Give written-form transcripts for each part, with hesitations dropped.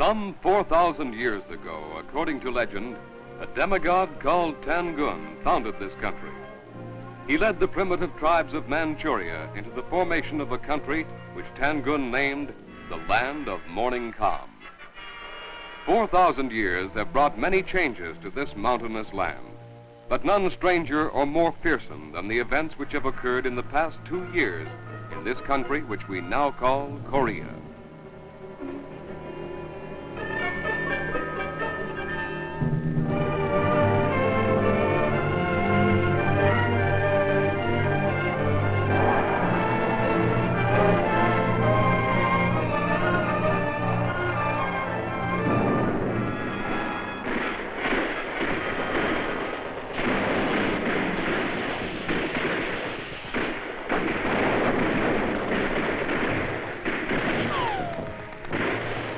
Some 4,000 years ago, according to legend, a demigod called Tangun founded this country. He led the primitive tribes of Manchuria into the formation of a country which Tangun named the Land of Morning Calm. 4,000 years have brought many changes to this mountainous land, but none stranger or more fearsome than the events which have occurred in the past 2 years in this country which we now call Korea.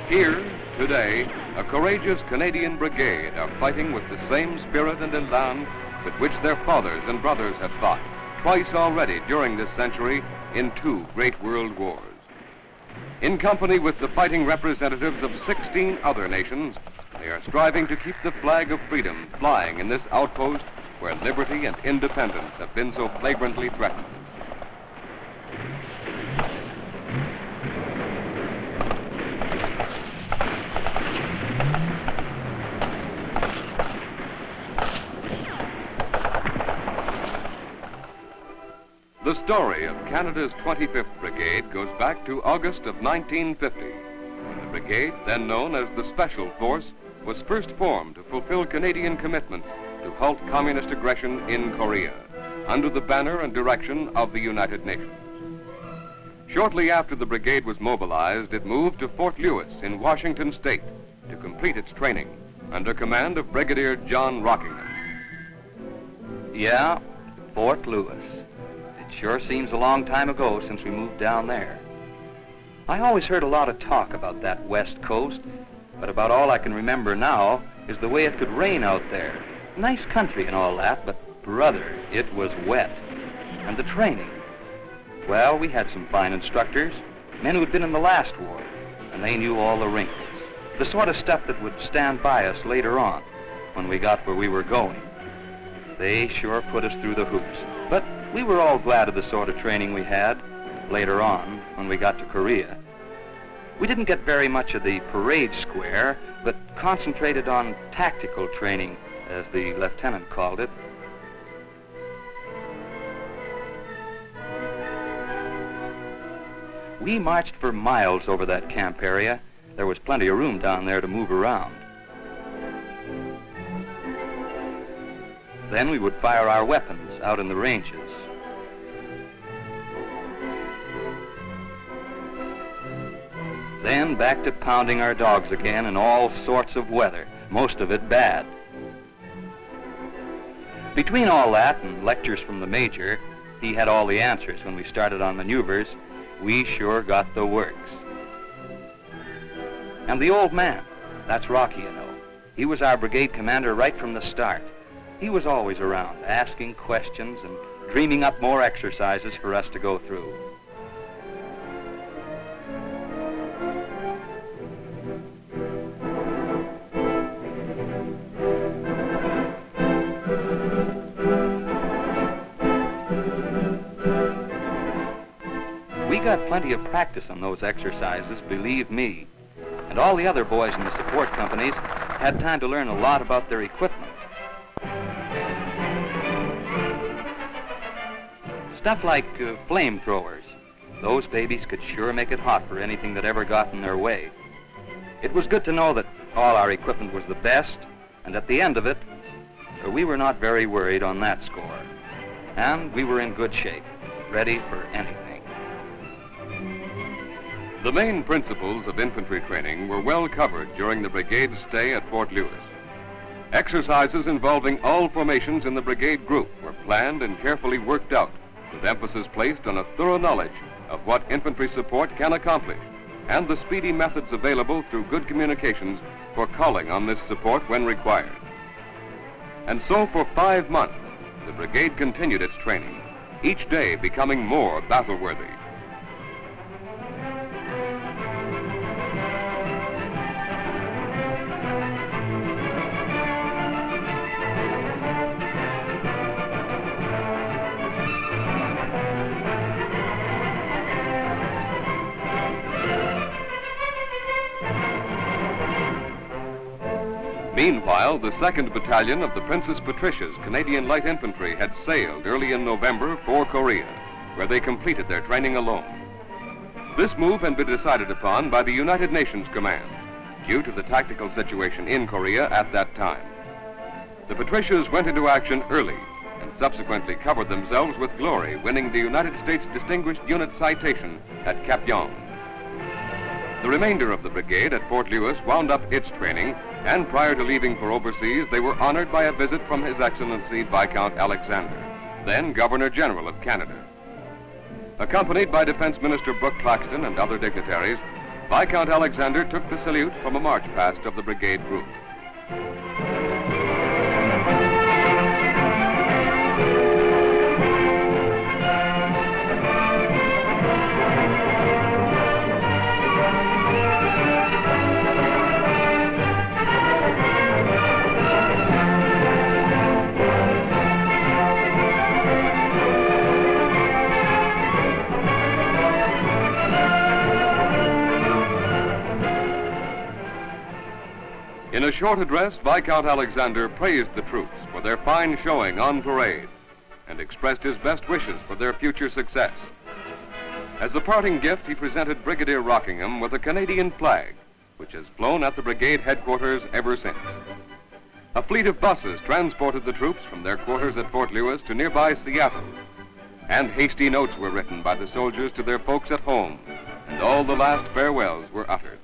Here, today, a courageous Canadian brigade are fighting with the same spirit and elan with which their fathers and brothers have fought, twice already during this century in 2 great world wars. In company with the fighting representatives of 16 other nations, they are striving to keep the flag of freedom flying in this outpost where liberty and independence have been so flagrantly threatened. The story of Canada's 25th Brigade goes back to August of 1950, when the brigade, then known as the Special Force, was first formed to fulfill Canadian commitments to halt communist aggression in Korea, under the banner and direction of the United Nations. Shortly after the brigade was mobilized, it moved to Fort Lewis in Washington State to complete its training, under command of Brigadier John Rockingham. Yeah, Fort Lewis. Sure seems a long time ago since we moved down there. I always heard a lot of talk about that West Coast, but about all I can remember now is the way it could rain out there. Nice country and all that, but brother, it was wet. And the training. Well, we had some fine instructors, men who had been in the last war, and they knew all the wrinkles. The sort of stuff that would stand by us later on, when we got where we were going. They sure put us through the hoops. But we were all glad of the sort of training we had later on when we got to Korea. We didn't get very much of the parade square, but concentrated on tactical training, as the lieutenant called it. We marched for miles over that camp area. There was plenty of room down there to move around. Then we would fire our weapons out in the ranges. Then back to pounding our dogs again in all sorts of weather, most of it bad. Between all that and lectures from the major, he had all the answers when we started on maneuvers, we sure got the works. And the old man, that's Rocky, you know. He was our brigade commander right from the start. He was always around, asking questions and dreaming up more exercises for us to go through. We got plenty of practice on those exercises, believe me. And all the other boys in the support companies had time to learn a lot about their equipment. Stuff like flamethrowers. Those babies could sure make it hot for anything that ever got in their way. It was good to know that all our equipment was the best, and at the end of it, we were not very worried on that score. And we were in good shape, ready for anything. The main principles of infantry training were well covered during the brigade's stay at Fort Lewis. Exercises involving all formations in the brigade group were planned and carefully worked out, with emphasis placed on a thorough knowledge of what infantry support can accomplish and the speedy methods available through good communications for calling on this support when required. And so for 5 months, the brigade continued its training, each day becoming more battle-worthy. Meanwhile, the 2nd Battalion of the Princess Patricia's Canadian Light Infantry had sailed early in November for Korea, where they completed their training alone. This move had been decided upon by the United Nations Command, due to the tactical situation in Korea at that time. The Patricias went into action early and subsequently covered themselves with glory, winning the United States Distinguished Unit Citation at Kapyong. The remainder of the brigade at Fort Lewis wound up its training, and prior to leaving for overseas, they were honored by a visit from His Excellency Viscount Alexander, then Governor General of Canada. Accompanied by Defense Minister Brooke Claxton and other dignitaries, Viscount Alexander took the salute from a march past of the brigade group. In a short address, Viscount Alexander praised the troops for their fine showing on parade and expressed his best wishes for their future success. As a parting gift, he presented Brigadier Rockingham with a Canadian flag, which has flown at the brigade headquarters ever since. A fleet of buses transported the troops from their quarters at Fort Lewis to nearby Seattle, and hasty notes were written by the soldiers to their folks at home, and all the last farewells were uttered.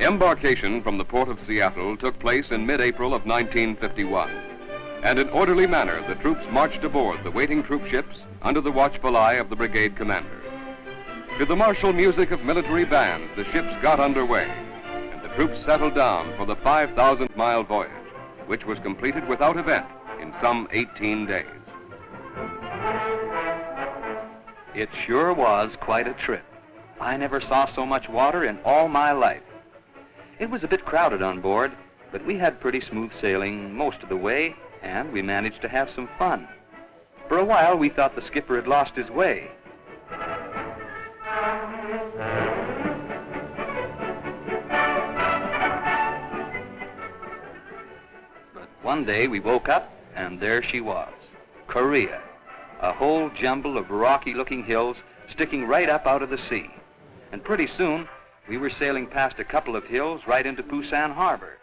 Embarkation from the port of Seattle took place in mid-April of 1951, and in orderly manner the troops marched aboard the waiting troop ships under the watchful eye of the brigade commander. To the martial music of military bands, the ships got underway, and the troops settled down for the 5,000-mile voyage, which was completed without event in some 18 days. It sure was quite a trip. I never saw so much water in all my life. It was a bit crowded on board, but we had pretty smooth sailing most of the way, and we managed to have some fun. For a while, we thought the skipper had lost his way. But one day we woke up, and there she was, Korea, a whole jumble of rocky-looking hills sticking right up out of the sea. And pretty soon, we were sailing past a couple of hills right into Busan Harbor.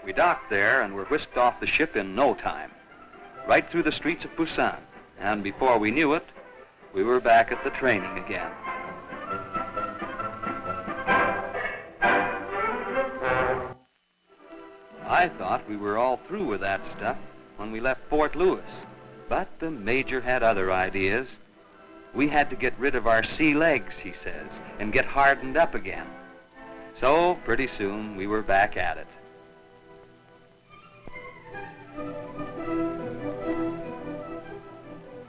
We docked there and were whisked off the ship in no time, right through the streets of Busan. And before we knew it, we were back at the training again. I thought we were all through with that stuff when we left Fort Lewis, but the Major had other ideas. We had to get rid of our sea legs, he says, and get hardened up again. So pretty soon we were back at it.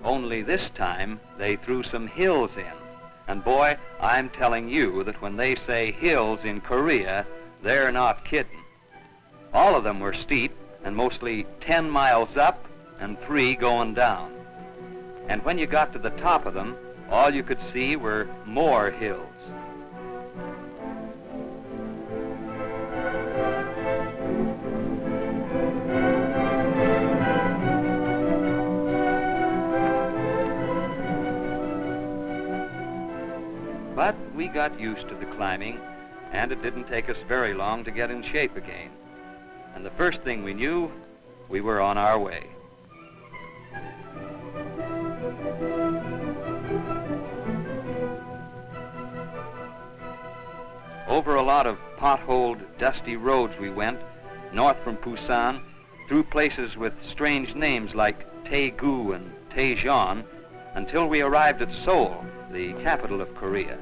Only this time they threw some hills in. And boy, I'm telling you that when they say hills in Korea, they're not kidding. All of them were steep and mostly 10 miles up and 3 going down. And when you got to the top of them, all you could see were more hills. But we got used to the climbing, and it didn't take us very long to get in shape again. And the first thing we knew, we were on our way. Over a lot of potholed, dusty roads we went, north from Busan, through places with strange names like Daegu and Daejeon, until we arrived at Seoul, the capital of Korea.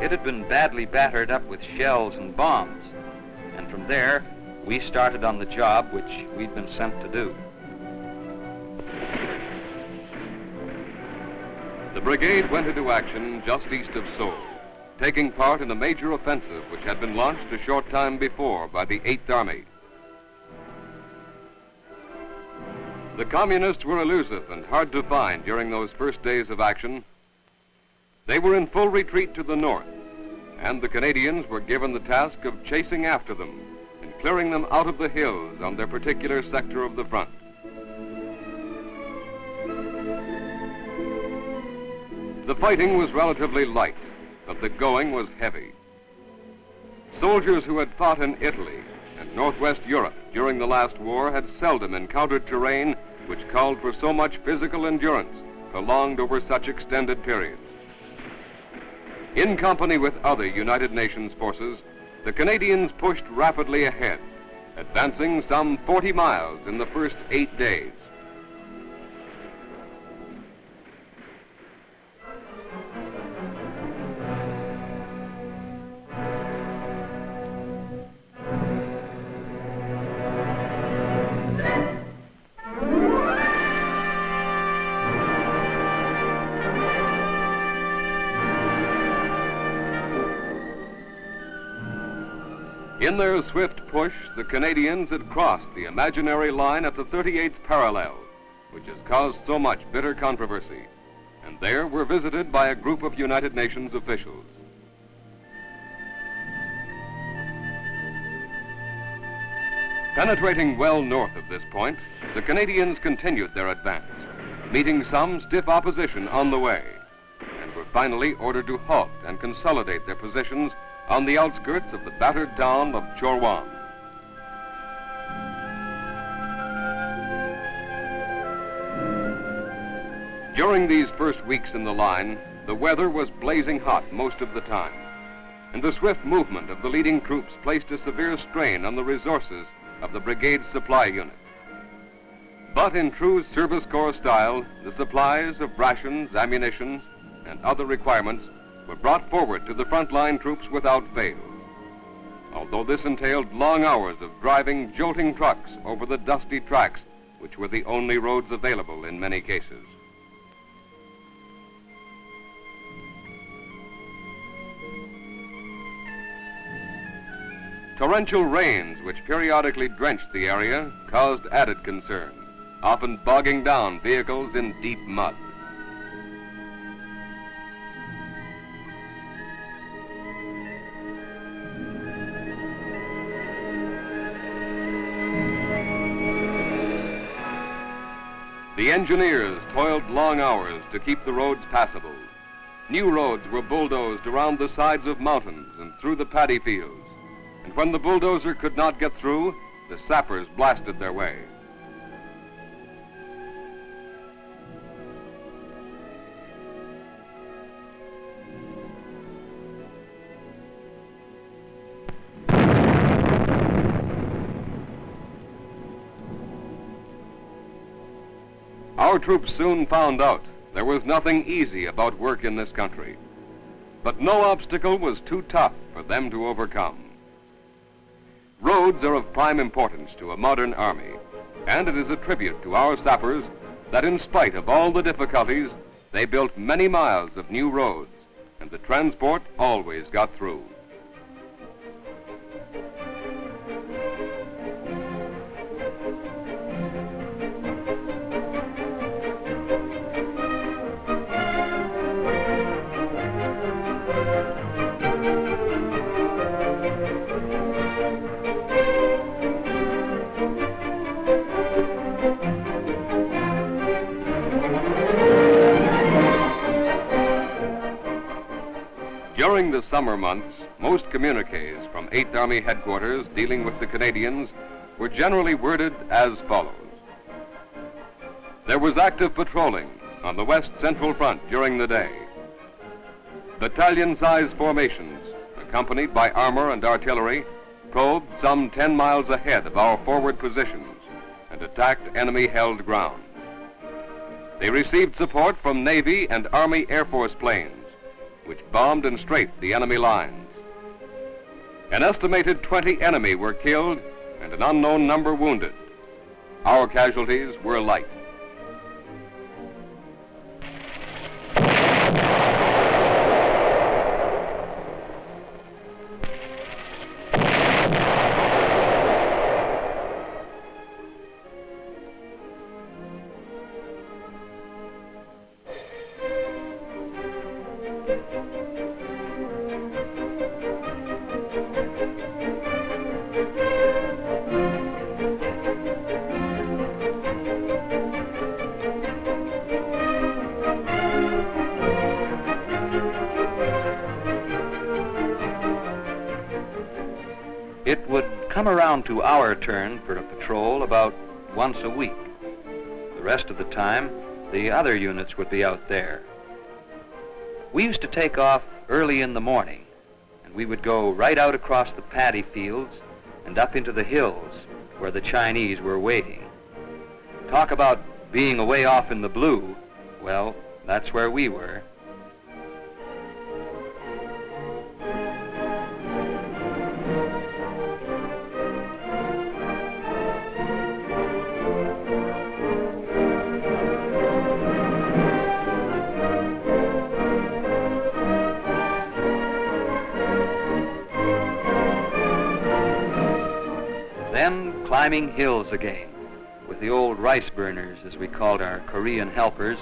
It had been badly battered up with shells and bombs, and from there, we started on the job which we'd been sent to do. The brigade went into action just east of Seoul, taking part in a major offensive which had been launched a short time before by the 8th Army. The Communists were elusive and hard to find during those first days of action. They were in full retreat to the north, and the Canadians were given the task of chasing after them and clearing them out of the hills on their particular sector of the front. The fighting was relatively light, but the going was heavy. Soldiers who had fought in Italy and northwest Europe during the last war had seldom encountered terrain which called for so much physical endurance prolonged over such extended periods. In company with other United Nations forces, the Canadians pushed rapidly ahead, advancing some 40 miles in the first 8 days. In their swift push, the Canadians had crossed the imaginary line at the 38th parallel, which has caused so much bitter controversy, and there were visited by a group of United Nations officials. Penetrating well north of this point, the Canadians continued their advance, meeting some stiff opposition on the way, and were finally ordered to halt and consolidate their positions on the outskirts of the battered town of Chorwan. During these first weeks in the line, the weather was blazing hot most of the time, and the swift movement of the leading troops placed a severe strain on the resources of the brigade's supply unit. But in true Service Corps style, the supplies of rations, ammunition, and other requirements were brought forward to the frontline troops without fail, although this entailed long hours of driving jolting trucks over the dusty tracks, which were the only roads available in many cases. Torrential rains, which periodically drenched the area, caused added concern, often bogging down vehicles in deep mud. The engineers toiled long hours to keep the roads passable. New roads were bulldozed around the sides of mountains and through the paddy fields. And when the bulldozer could not get through, the sappers blasted their way. Our troops soon found out there was nothing easy about work in this country, but no obstacle was too tough for them to overcome. Roads are of prime importance to a modern army, and it is a tribute to our sappers that in spite of all the difficulties, they built many miles of new roads, and the transport always got through. During the summer months, most communiques from 8th Army headquarters dealing with the Canadians were generally worded as follows. There was active patrolling on the West Central Front during the day. Battalion-sized formations, accompanied by armor and artillery, probed some 10 miles ahead of our forward positions and attacked enemy-held ground. They received support from Navy and Army Air Force planes, which bombed and strafed the enemy lines. An estimated 20 enemy were killed and an unknown number wounded. Our casualties were light. It would come around to our turn for a patrol about once a week. The rest of the time, the other units would be out there. We used to take off early in the morning, and we would go right out across the paddy fields and up into the hills where the Chinese were waiting. Talk about being away off in the blue, well, that's where we were. Then climbing hills again, with the old rice burners, as we called our Korean helpers,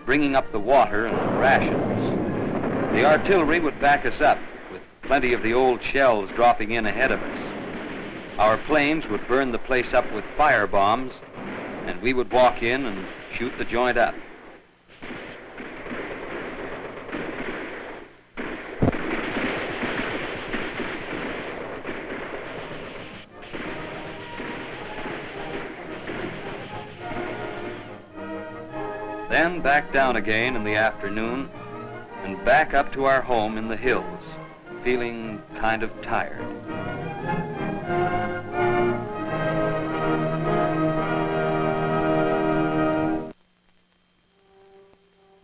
bringing up the water and the rations. The artillery would back us up, with plenty of the old shells dropping in ahead of us. Our planes would burn the place up with fire bombs, and we would walk in and shoot the joint up. Then back down again in the afternoon and back up to our home in the hills, feeling kind of tired.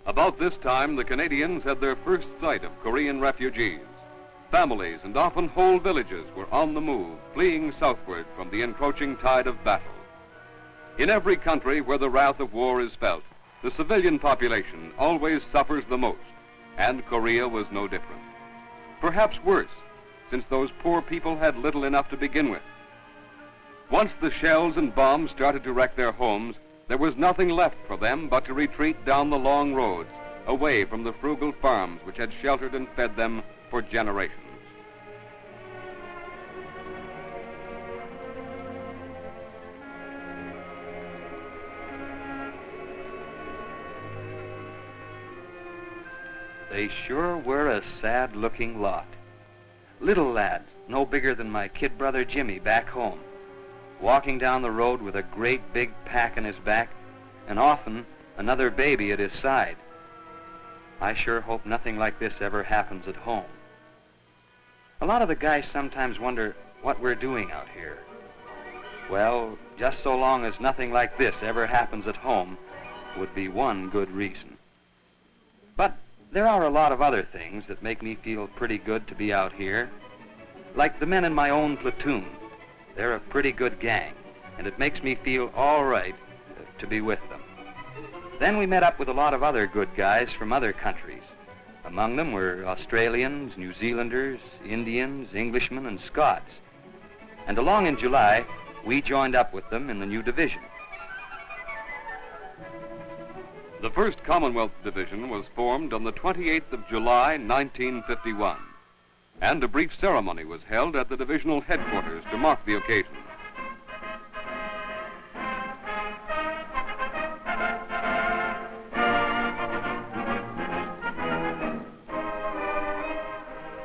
About this time, the Canadians had their first sight of Korean refugees. Families and often whole villages were on the move, fleeing southward from the encroaching tide of battle. In every country where the wrath of war is felt, the civilian population always suffers the most, and Korea was no different. Perhaps worse, since those poor people had little enough to begin with. Once the shells and bombs started to wreck their homes, there was nothing left for them but to retreat down the long roads, away from the frugal farms which had sheltered and fed them for generations. They sure were a sad-looking lot. Little lads, no bigger than my kid brother Jimmy back home, walking down the road with a great big pack on his back, and often another baby at his side. I sure hope nothing like this ever happens at home. A lot of the guys sometimes wonder what we're doing out here. Well, just so long as nothing like this ever happens at home would be one good reason. But there are a lot of other things that make me feel pretty good to be out here. Like the men in my own platoon. They're a pretty good gang, and it makes me feel all right to be with them. Then we met up with a lot of other good guys from other countries. Among them were Australians, New Zealanders, Indians, Englishmen, and Scots. And along in July, we joined up with them in the new division. The 1st Commonwealth Division was formed on the 28th of July, 1951, and a brief ceremony was held at the divisional headquarters to mark the occasion.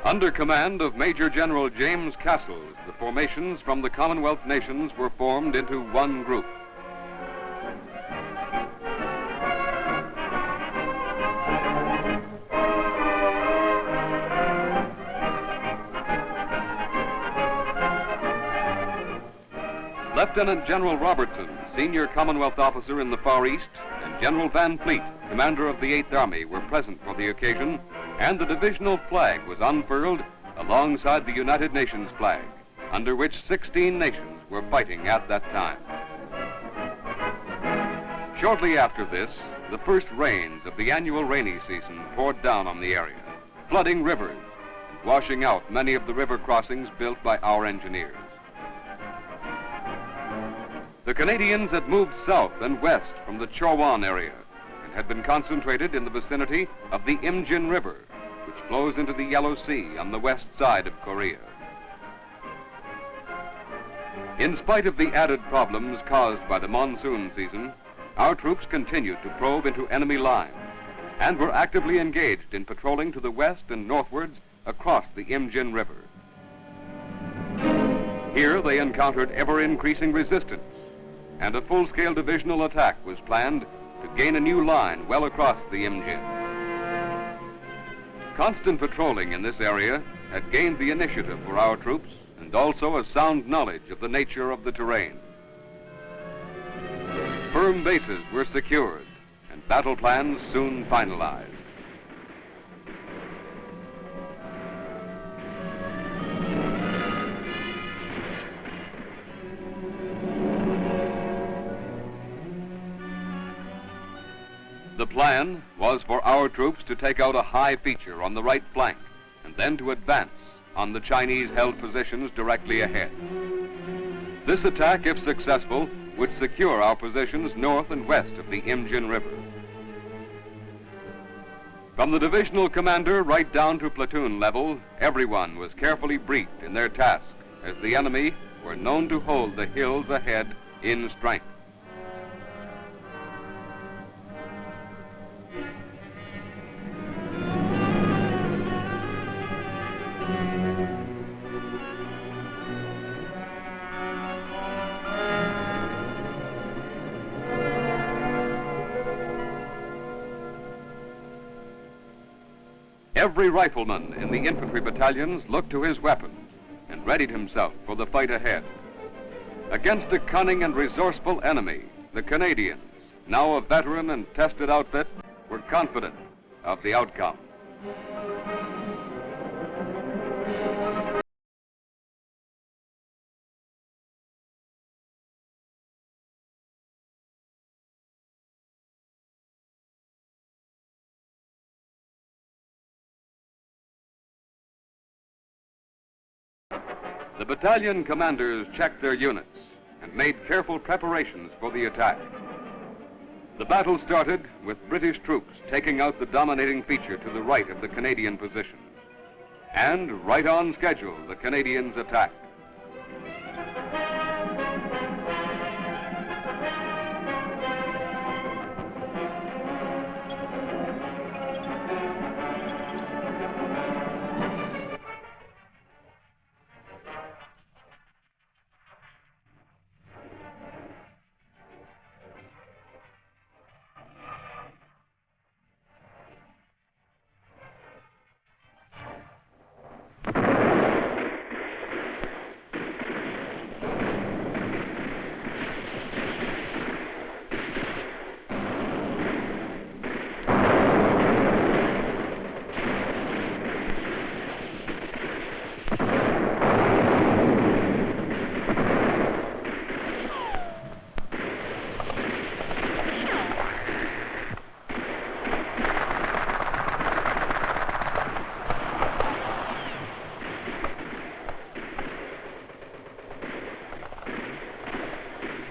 Under command of Major General James Castles, the formations from the Commonwealth nations were formed into one group. Lieutenant General Robertson, senior Commonwealth officer in the Far East, and General Van Fleet, commander of the 8th Army, were present for the occasion, and the divisional flag was unfurled alongside the United Nations flag, under which 16 nations were fighting at that time. Shortly after this, the first rains of the annual rainy season poured down on the area, flooding rivers, washing out many of the river crossings built by our engineers. The Canadians had moved south and west from the Chowan area and had been concentrated in the vicinity of the Imjin River, which flows into the Yellow Sea on the west side of Korea. In spite of the added problems caused by the monsoon season, our troops continued to probe into enemy lines and were actively engaged in patrolling to the west and northwards across the Imjin River. Here they encountered ever-increasing resistance, and a full-scale divisional attack was planned to gain a new line well across the Imjin. Constant patrolling in this area had gained the initiative for our troops and also a sound knowledge of the nature of the terrain. Firm bases were secured and battle plans soon finalized. The plan was for our troops to take out a high feature on the right flank and then to advance on the Chinese-held positions directly ahead. This attack, if successful, would secure our positions north and west of the Imjin River. From the divisional commander right down to platoon level, everyone was carefully briefed in their task, as the enemy were known to hold the hills ahead in strength. Every rifleman in the infantry battalions looked to his weapons and readied himself for the fight ahead. Against a cunning and resourceful enemy, the Canadians, now a veteran and tested outfit, were confident of the outcome. The battalion commanders checked their units and made careful preparations for the attack. The battle started with British troops taking out the dominating feature to the right of the Canadian position. And right on schedule, the Canadians attacked.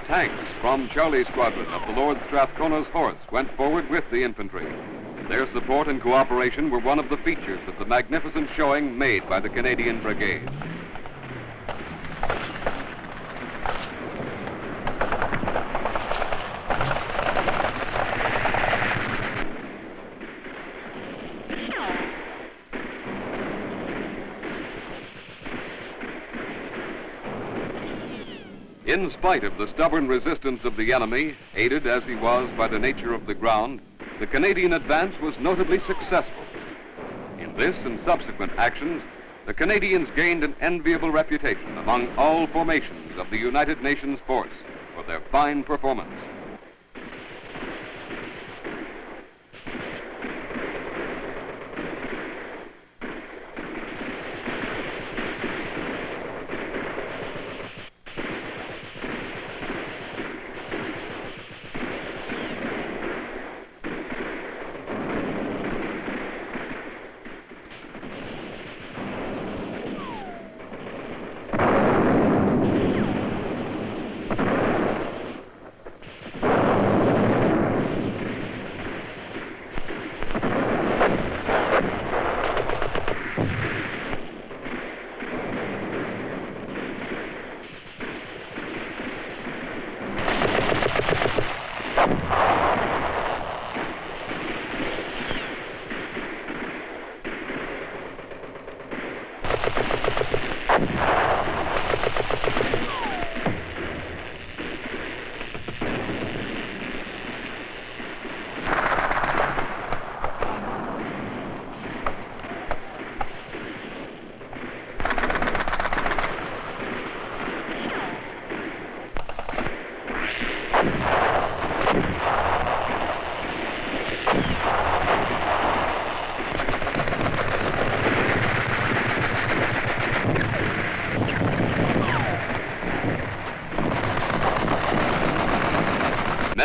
Tanks from Charlie's squadron of the Lord Strathcona's Horse went forward with the infantry. Their support and cooperation were one of the features of the magnificent showing made by the Canadian Brigade. In spite of the stubborn resistance of the enemy, aided as he was by the nature of the ground, the Canadian advance was notably successful. In this and subsequent actions, the Canadians gained an enviable reputation among all formations of the United Nations force for their fine performance.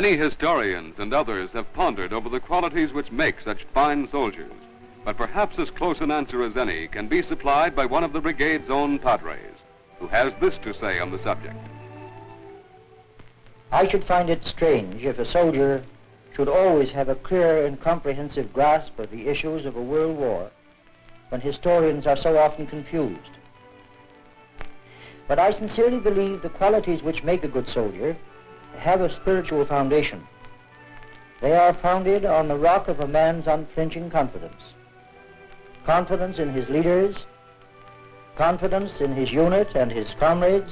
Many historians and others have pondered over the qualities which make such fine soldiers, but perhaps as close an answer as any can be supplied by one of the brigade's own padres, who has this to say on the subject. I should find it strange if a soldier should always have a clear and comprehensive grasp of the issues of a world war, when historians are so often confused. But I sincerely believe the qualities which make a good soldier have a spiritual foundation. They are founded on the rock of a man's unflinching confidence. Confidence in his leaders, confidence in his unit and his comrades,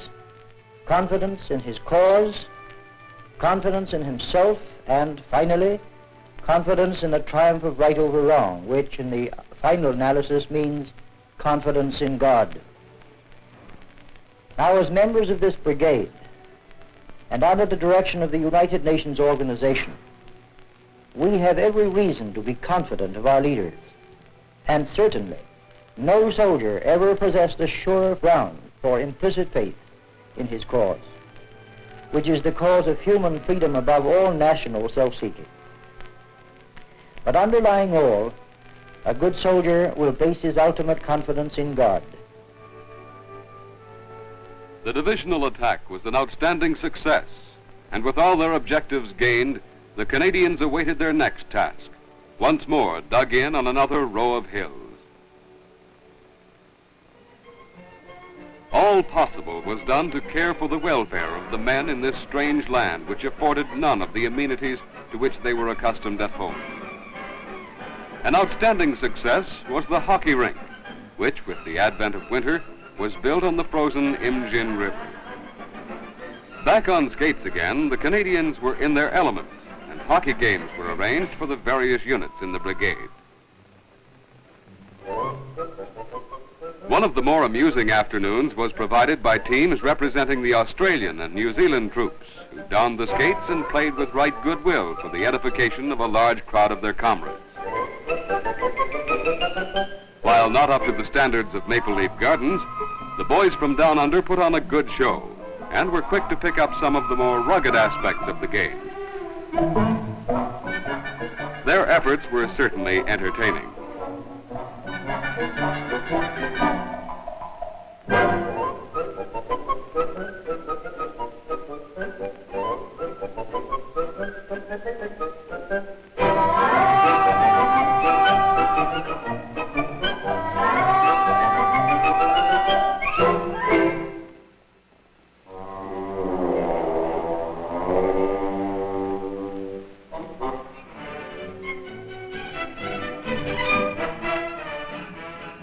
confidence in his cause, confidence in himself, and finally, confidence in the triumph of right over wrong, which in the final analysis means confidence in God. Now, as members of this brigade, and under the direction of the United Nations organization, we have every reason to be confident of our leaders. And certainly, no soldier ever possessed a surer ground for implicit faith in his cause, which is the cause of human freedom above all national self-seeking. But underlying all, a good soldier will base his ultimate confidence in God. The divisional attack was an outstanding success, and with all their objectives gained, the Canadians awaited their next task, once more dug in on another row of hills. All possible was done to care for the welfare of the men in this strange land which afforded none of the amenities to which they were accustomed at home. An outstanding success was the hockey rink, which, with the advent of winter, was built on the frozen Imjin River. Back on skates again, the Canadians were in their element, and hockey games were arranged for the various units in the brigade. One of the more amusing afternoons was provided by teams representing the Australian and New Zealand troops, who donned the skates and played with right goodwill for the edification of a large crowd of their comrades. While not up to the standards of Maple Leaf Gardens, the boys from down under put on a good show and were quick to pick up some of the more rugged aspects of the game. Their efforts were certainly entertaining.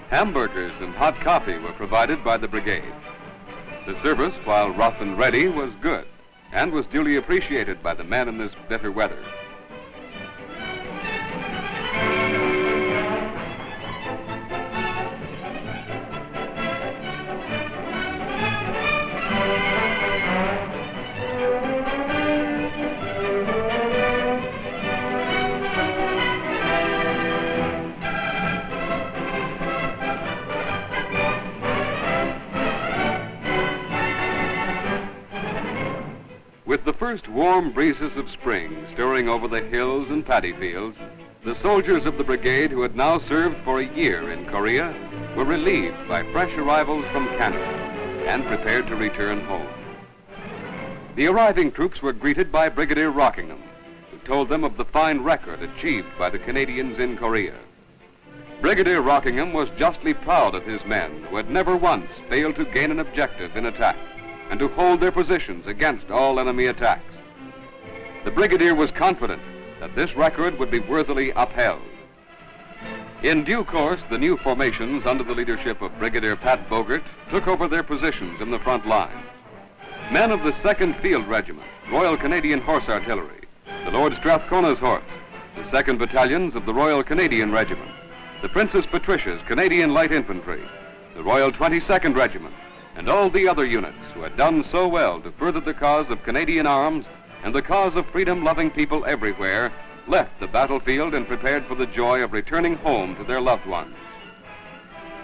Hamburgers and hot coffee were provided by the brigade. The service, while rough and ready, was good and was duly appreciated by the men in this bitter weather. With the first warm breezes of spring stirring over the hills and paddy fields, the soldiers of the brigade who had now served for a year in Korea were relieved by fresh arrivals from Canada and prepared to return home. The arriving troops were greeted by Brigadier Rockingham, who told them of the fine record achieved by the Canadians in Korea. Brigadier Rockingham was justly proud of his men who had never once failed to gain an objective in attack and to hold their positions against all enemy attacks. The brigadier was confident that this record would be worthily upheld. In due course, the new formations under the leadership of Brigadier Pat Bogert took over their positions in the front line. Men of the 2nd Field Regiment, Royal Canadian Horse Artillery, the Lord Strathcona's Horse, the 2nd Battalions of the Royal Canadian Regiment, the Princess Patricia's Canadian Light Infantry, the Royal 22nd Regiment, and all the other units who had done so well to further the cause of Canadian arms and the cause of freedom-loving people everywhere, left the battlefield and prepared for the joy of returning home to their loved ones.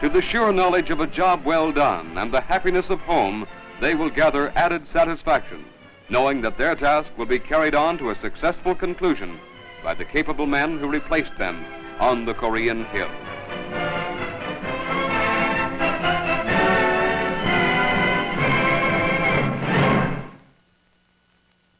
To the sure knowledge of a job well done and the happiness of home, they will gather added satisfaction knowing that their task will be carried on to a successful conclusion by the capable men who replaced them on the Korean Hill.